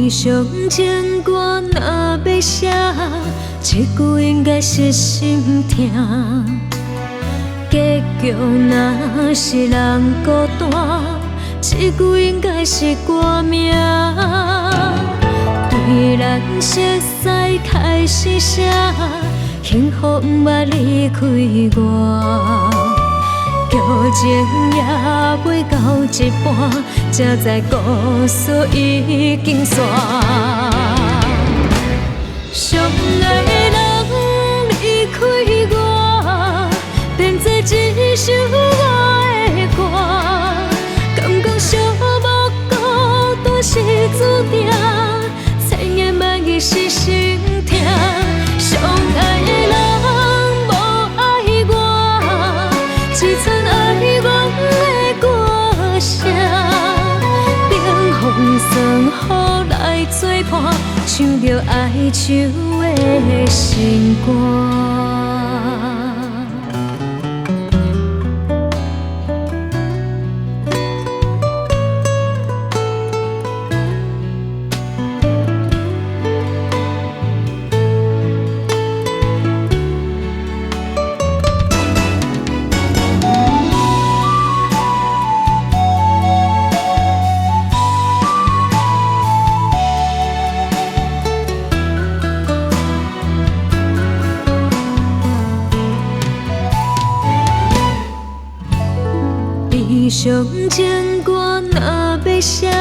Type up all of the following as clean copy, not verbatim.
悲伤情歌若要写，这句应该是心痛。结局若是人孤单，这句应该是歌名。对咱熟悉开始写，幸福毋捌离开我。剧情也未到一半，才知故事已经散。相爱的人离开我，变作一首我的歌。敢讲寂寞孤单是注定，千言万语是心痛。相爱的人无爱我，只剩爱我的歌声。冷风霜雨来作伴，唱着哀愁的心歌。悲伤情歌若要写，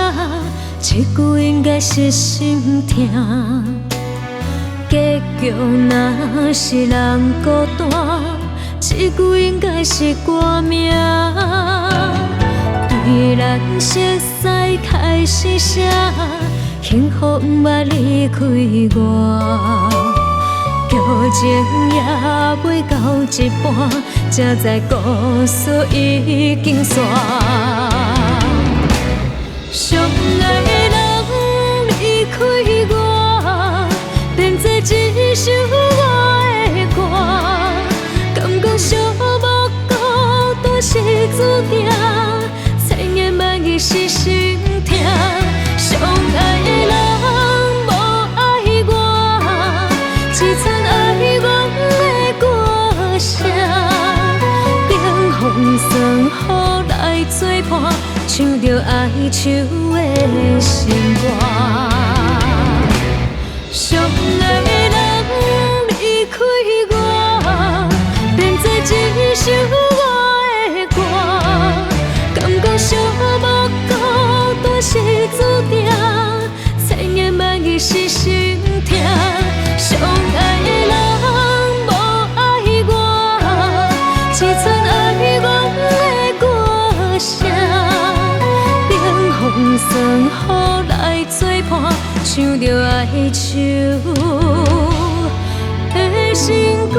这句应该是心痛。结局若是人孤单，这句应该是歌名。对咱熟悉开始写，幸福毋捌离开我。剧情也未到一半，才知故事已经散。相爱的人离开我，变作一首我的歌。敢讲寂寞孤单是注定，千言万语是心痛。相爱的人无爱我，只剩爱我的歌声。冷风霜雨来作伴，唱着哀愁的心歌。相爱的人离开我，变作一首我的歌。敢讲寂寞孤单是注定，千言万语是心痛。相爱的人无爱我，只剩爱我的歌声。冷风霜雨来作伴，唱着哀愁的心歌。